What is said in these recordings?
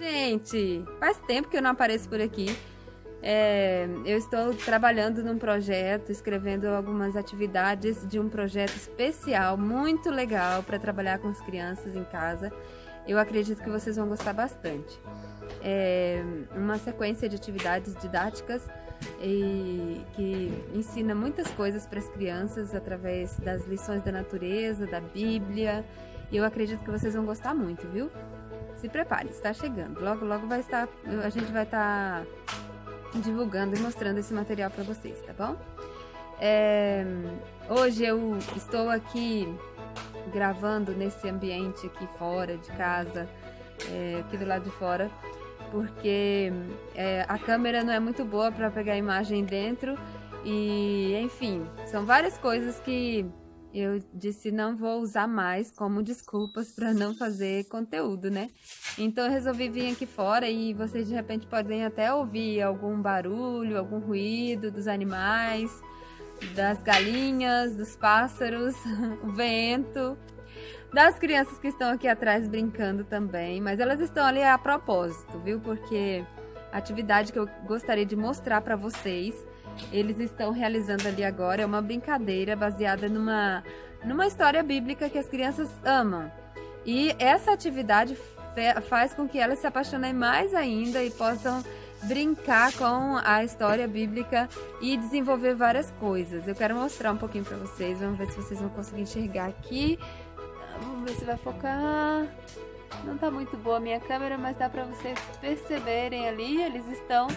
Gente, faz tempo que eu não apareço por aqui. Eu estou trabalhando num projeto, escrevendo algumas atividades de um projeto especial, muito legal para trabalhar com as crianças em casa. Eu acredito que vocês vão gostar bastante. Uma sequência de atividades didáticas que ensina muitas coisas para as crianças através das lições da natureza, da Bíblia. E eu acredito que vocês vão gostar muito, viu? Se prepare, está chegando. Logo, logo a gente vai estar divulgando e mostrando esse material para vocês, tá bom? Hoje eu estou aqui gravando nesse ambiente aqui fora de casa, aqui do lado de fora, porque a câmera não é muito boa para pegar a imagem dentro e, enfim, são várias coisas que eu disse não vou usar mais como desculpas para não fazer conteúdo, né? Então eu resolvi vir aqui fora e vocês de repente podem até ouvir algum barulho, algum ruído dos animais, das galinhas, dos pássaros, o vento, das crianças que estão aqui atrás brincando também, mas elas estão ali a propósito, viu? Porque a atividade que eu gostaria de mostrar para vocês, eles estão realizando ali agora, é uma brincadeira baseada numa história bíblica que as crianças amam. E essa atividade faz com que elas se apaixonem mais ainda e possam brincar com a história bíblica e desenvolver várias coisas. Eu quero mostrar um pouquinho para vocês, vamos ver se vocês vão conseguir enxergar aqui. Vamos ver se vai focar. Não tá muito boa a minha câmera, mas dá para vocês perceberem ali, eles estão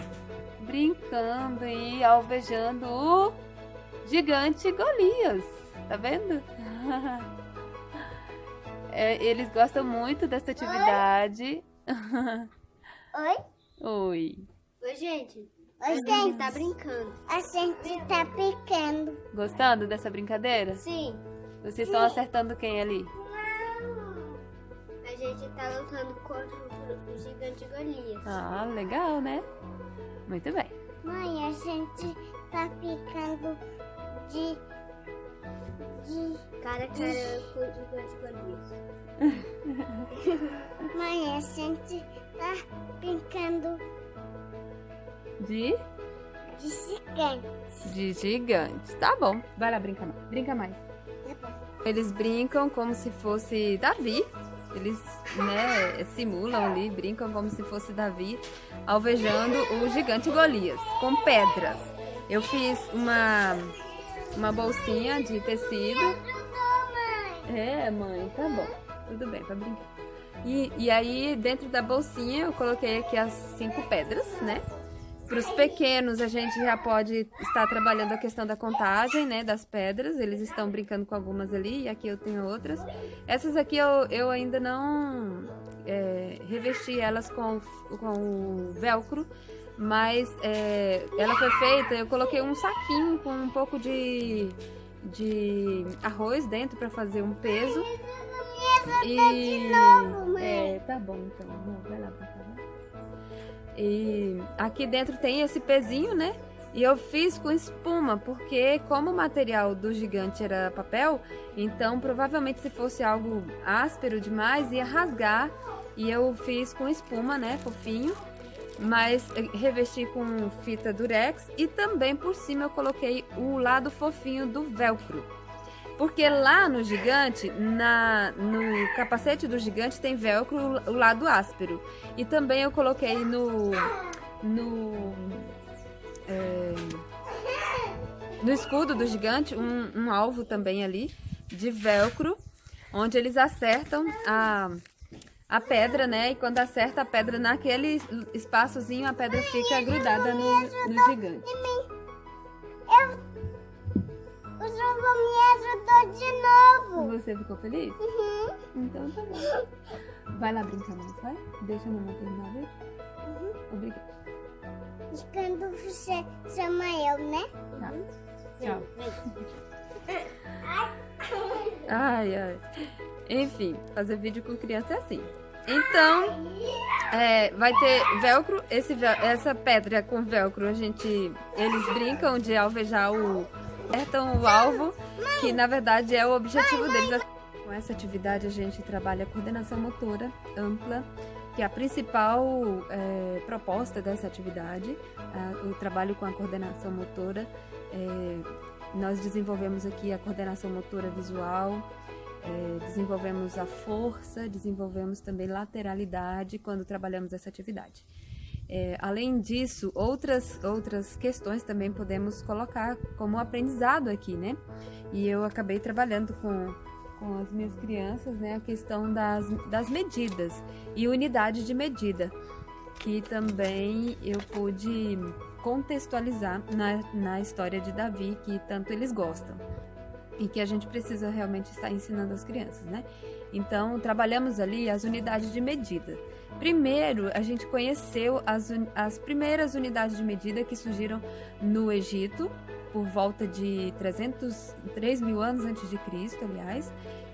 brincando e alvejando o gigante Golias, tá vendo? Eles gostam muito dessa atividade. Oi? Oi. Oi, gente. A gente tá brincando. A gente tá brincando. Gostando dessa brincadeira? Sim. Vocês estão acertando quem ali? A gente tá lutando contra o gigante Golias. Ah, legal, né? Muito bem. Mãe, a gente tá ficando de cara com o gigante Golias. Mãe, a gente tá brincando de gigante. De gigante. Tá bom. Vai lá brincar mais. Brinca mais. Eles brincam como se fosse Davi. Eles, né, simulam ali, brincam como se fosse Davi, alvejando o gigante Golias, com pedras. Eu fiz uma bolsinha de tecido. Mãe, tá bom. Tudo bem, pra brincar. E aí, dentro da bolsinha, eu coloquei aqui as 5 pedras, né? Para os pequenos, a gente já pode estar trabalhando a questão da contagem, né, das pedras. Eles estão brincando com algumas ali e aqui eu tenho outras. Essas aqui eu ainda não revesti elas com o velcro, mas ela foi feita, eu coloquei um saquinho com um pouco de arroz dentro para fazer um peso. E tá bom então, amor, vai lá pra cá. E aqui dentro tem esse pezinho, né? E eu fiz com espuma, porque como o material do gigante era papel, então provavelmente se fosse algo áspero demais ia rasgar. E eu fiz com espuma, né? Fofinho. Mas revesti com fita durex e também por cima eu coloquei o lado fofinho do velcro. Porque lá no gigante, no capacete do gigante tem velcro, o lado áspero. E também eu coloquei no escudo do gigante um alvo também ali de velcro, onde eles acertam a pedra, né? E quando acerta a pedra naquele espaçozinho, a pedra fica grudada no gigante. O João me ajudou de novo. Você ficou feliz? Uhum. Então tá bom. Vai lá brincar mais, vai? Deixa a mamãe terminar, viu? Obrigada. Quando você chama eu, né? Tá. Tchau. Ai. Enfim, fazer vídeo com criança é assim. Então, vai ter velcro. Essa pedra com velcro, eles brincam de alvejar acertam o alvo, que na verdade é o objetivo deles. Com essa atividade a gente trabalha a coordenação motora ampla, que a principal proposta dessa atividade, o trabalho com a coordenação motora, nós desenvolvemos aqui a coordenação motora visual, desenvolvemos a força, desenvolvemos também lateralidade quando trabalhamos essa atividade. Além disso, outras questões também podemos colocar como aprendizado aqui, né? E eu acabei trabalhando com as minhas crianças, né, a questão das medidas e unidade de medida, que também eu pude contextualizar na história de Davi, que tanto eles gostam e que a gente precisa realmente estar ensinando às crianças, né? Então, trabalhamos ali as unidades de medida. Primeiro, a gente conheceu as primeiras unidades de medida que surgiram no Egito, por volta de 3.000 anos antes de Cristo, aliás.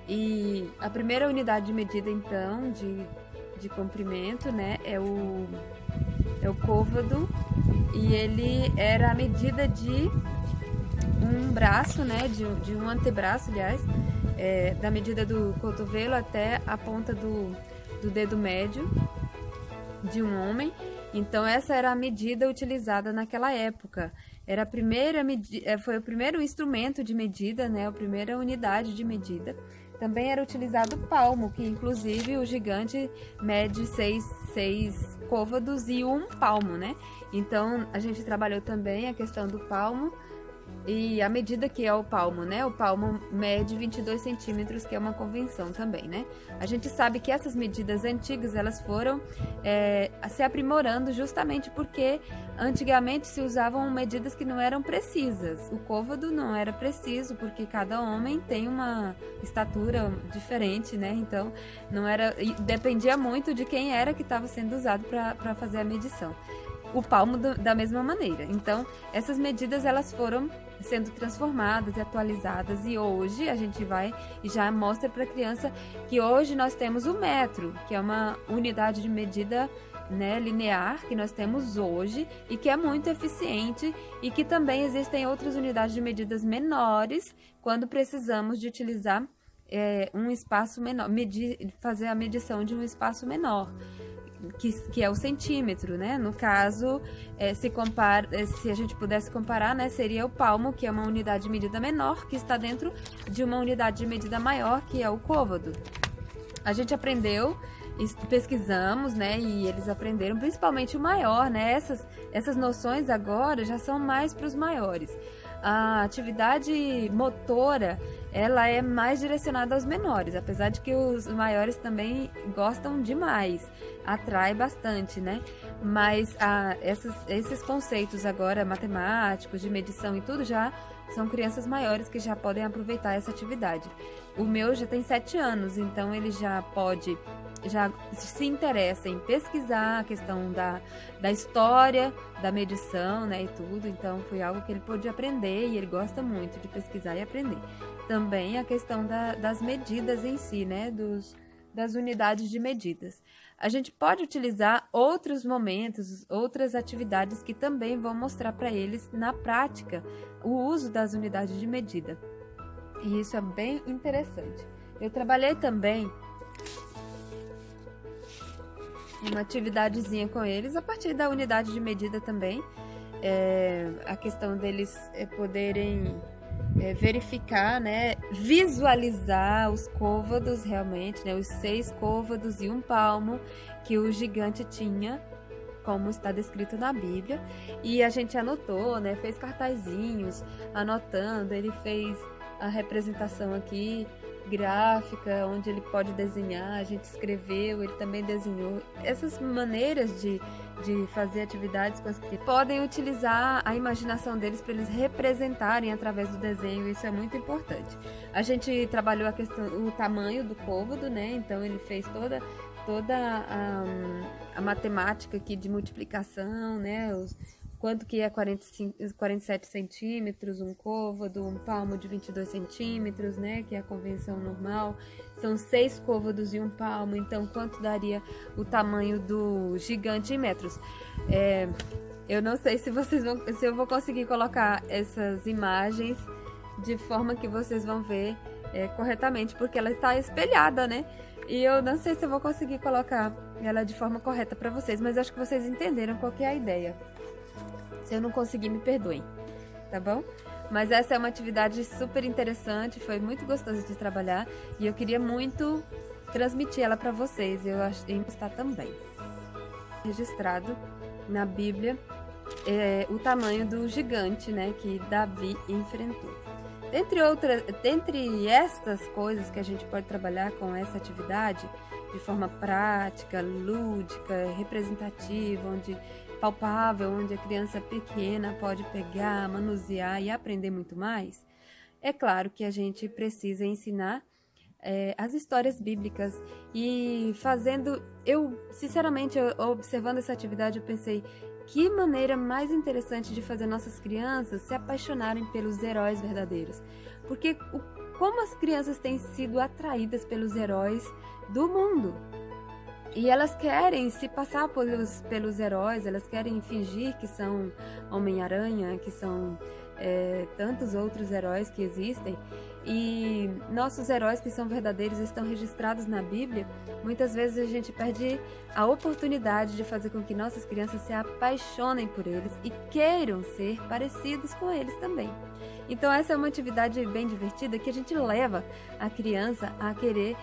E a primeira unidade de medida, então, de comprimento, né, é o côvado, e ele era a medida de um braço, né, de um antebraço, aliás, da medida do cotovelo até a ponta do dedo médio de um homem. Então essa era a medida utilizada naquela época. Era a primeira foi o primeiro instrumento de medida, né, a primeira unidade de medida. Também era utilizado o palmo, que inclusive o gigante mede 6 côvados e 1 palmo, né? Então a gente trabalhou também a questão do palmo e a medida que é o palmo, né? O palmo mede 22 centímetros, que é uma convenção também, né? A gente sabe que essas medidas antigas, elas foram se aprimorando justamente porque antigamente se usavam medidas que não eram precisas. O côvado não era preciso, porque cada homem tem uma estatura diferente, né? Então, dependia muito de quem era que estava sendo usado para fazer a medição. O palmo da mesma maneira. Então, essas medidas elas foram sendo transformadas e atualizadas, e hoje a gente vai e já mostra para a criança que hoje nós temos o metro, que é uma unidade de medida, né, linear que nós temos hoje e que é muito eficiente, e que também existem outras unidades de medidas menores quando precisamos de utilizar um espaço menor, fazer a medição de um espaço menor. Que é o centímetro, né? No caso, se a gente pudesse comparar, né, seria o palmo, que é uma unidade de medida menor, que está dentro de uma unidade de medida maior, que é o côvado. A gente aprendeu, pesquisamos, né, e eles aprenderam, principalmente o maior, né? Essas noções agora já são mais para os maiores. A atividade motora, ela é mais direcionada aos menores, apesar de que os maiores também gostam demais, atrai bastante, né? Mas esses conceitos agora matemáticos, de medição e tudo, já são crianças maiores que já podem aproveitar essa atividade. O meu já tem 7 anos, então ele já se interessa em pesquisar a questão da história da medição, né, e tudo. Então foi algo que ele pôde aprender, e ele gosta muito de pesquisar e aprender. Também a questão das medidas em si, né, das unidades de medidas. A gente pode utilizar outros momentos, outras atividades que também vão mostrar para eles na prática o uso das unidades de medida. E isso é bem interessante. Eu trabalhei também uma atividadezinha com eles a partir da unidade de medida também. A questão deles poderem verificar, né, visualizar os côvados realmente, né, os 6 côvados e 1 palmo que o gigante tinha, como está descrito na Bíblia. E a gente anotou, né, fez cartazinhos anotando. Ele fez a representação aqui gráfica, onde ele pode desenhar, a gente escreveu, ele também desenhou. Essas maneiras de fazer atividades com as crianças podem utilizar a imaginação deles para eles representarem através do desenho. Isso é muito importante. A gente trabalhou o tamanho do côvado, né? Então ele fez toda a matemática aqui de multiplicação, né? Quanto que é 47 centímetros, um côvado, um palmo de 22 centímetros, né, que é a convenção normal. São 6 côvados e 1 palmo, então quanto daria o tamanho do gigante em metros? Eu não sei se eu vou conseguir colocar essas imagens de forma que vocês vão ver corretamente, porque ela está espelhada, né? E eu não sei se eu vou conseguir colocar ela de forma correta para vocês, mas acho que vocês entenderam qual que é a ideia. Se eu não conseguir, me perdoem, tá bom? Mas essa é uma atividade super interessante, foi muito gostoso de trabalhar e eu queria muito transmitir ela para vocês. Eu achei que está também registrado na Bíblia o tamanho do gigante, né, que Davi enfrentou. Dentre estas coisas que a gente pode trabalhar com essa atividade de forma prática, lúdica, representativa, palpável, onde a criança pequena pode pegar, manusear e aprender muito mais, é claro que a gente precisa ensinar as histórias bíblicas. E sinceramente, observando essa atividade, eu pensei, que maneira mais interessante de fazer nossas crianças se apaixonarem pelos heróis verdadeiros. Porque como as crianças têm sido atraídas pelos heróis do mundo. E elas querem se passar pelos heróis, elas querem fingir que são Homem-Aranha, que são tantos outros heróis que existem. E nossos heróis que são verdadeiros estão registrados na Bíblia. Muitas vezes a gente perde a oportunidade de fazer com que nossas crianças se apaixonem por eles e queiram ser parecidos com eles também. Então essa é uma atividade bem divertida que a gente leva a criança a querer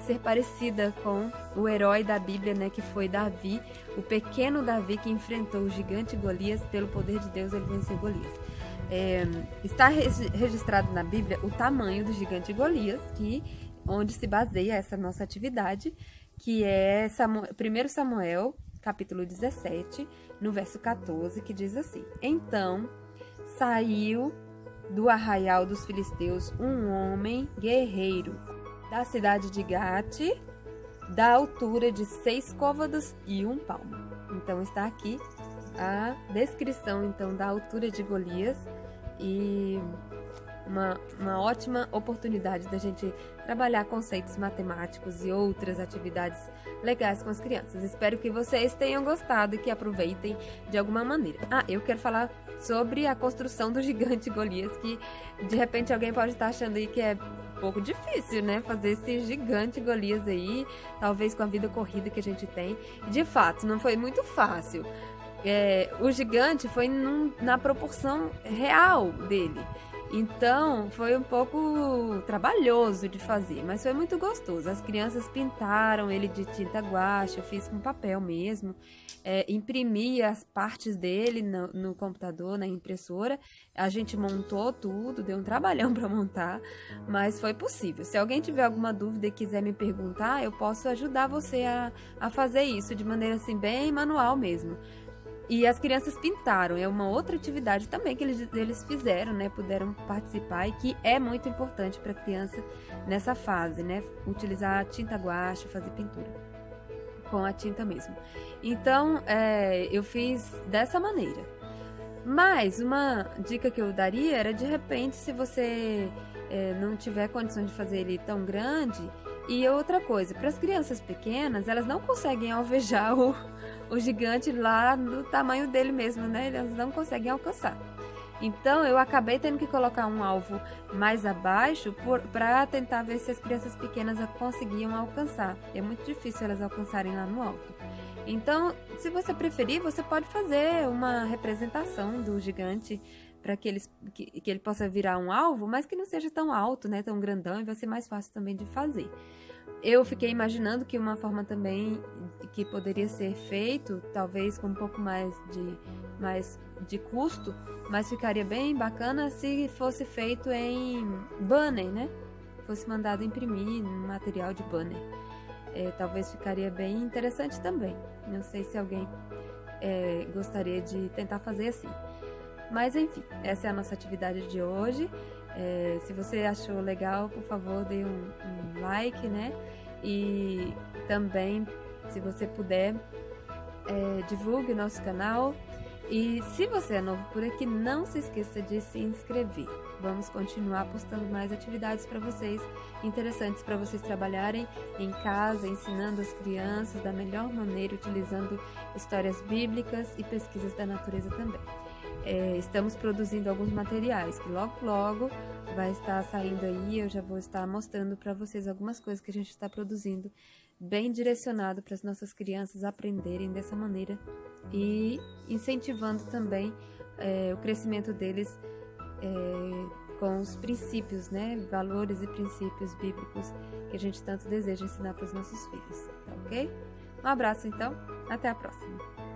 ser parecida com o herói da Bíblia, né, que foi Davi, o pequeno Davi que enfrentou o gigante Golias. Pelo poder de Deus ele venceu Golias. Está registrado na Bíblia o tamanho do gigante Golias, onde se baseia essa nossa atividade, que é 1 Samuel, capítulo 17, no verso 14, que diz assim: Então saiu do arraial dos filisteus um homem guerreiro da cidade de Gate, da altura de 6 côvados e 1 palmo. Então está aqui a descrição então da altura de Golias, e uma ótima oportunidade da gente trabalhar conceitos matemáticos e outras atividades legais com as crianças. Espero que vocês tenham gostado e que aproveitem de alguma maneira. Eu quero falar sobre a construção do gigante Golias, que de repente alguém pode estar achando aí que é um pouco difícil, né? Fazer esse gigante Golias aí, talvez com a vida corrida que a gente tem. De fato, não foi muito fácil. O gigante foi na proporção real dele. Então, foi um pouco trabalhoso de fazer, mas foi muito gostoso. As crianças pintaram ele de tinta guache, eu fiz com papel mesmo. Imprimi as partes dele no computador, na impressora. A gente montou tudo, deu um trabalhão para montar, mas foi possível. Se alguém tiver alguma dúvida e quiser me perguntar, eu posso ajudar você a fazer isso de maneira assim, bem manual mesmo. E as crianças pintaram, é uma outra atividade também que eles fizeram, né? Puderam participar e que é muito importante para a criança nessa fase, né? Utilizar a tinta guache, fazer pintura com a tinta mesmo. Então, eu fiz dessa maneira. Mas uma dica que eu daria era, de repente, se você não tiver condições de fazer ele tão grande. E outra coisa, para as crianças pequenas, elas não conseguem alvejar o gigante lá no tamanho dele mesmo, né? Elas não conseguem alcançar. Então, eu acabei tendo que colocar um alvo mais abaixo para tentar ver se as crianças pequenas conseguiam alcançar. É muito difícil elas alcançarem lá no alto. Então, se você preferir, você pode fazer uma representação do gigante para que ele possa virar um alvo, mas que não seja tão alto, né, tão grandão, e vai ser mais fácil também de fazer. Eu fiquei imaginando que uma forma também que poderia ser feito, talvez com um pouco mais de custo, mas ficaria bem bacana se fosse feito em banner, né? Fosse mandado imprimir um material de banner. Talvez ficaria bem interessante também. Não sei se alguém gostaria de tentar fazer assim. Mas enfim, essa é a nossa atividade de hoje. Se você achou legal, por favor, dê um like, né? E também, se você puder, divulgue o nosso canal. E se você é novo por aqui, não se esqueça de se inscrever. Vamos continuar postando mais atividades para vocês, interessantes para vocês trabalharem em casa, ensinando as crianças da melhor maneira, utilizando histórias bíblicas e pesquisas da natureza também. estamos produzindo alguns materiais que logo vai estar saindo aí. Eu já vou estar mostrando para vocês algumas coisas que a gente está produzindo, bem direcionado para as nossas crianças aprenderem dessa maneira e incentivando também o crescimento deles com os princípios, né? Valores e princípios bíblicos que a gente tanto deseja ensinar para os nossos filhos, tá ok? Um abraço então, até a próxima!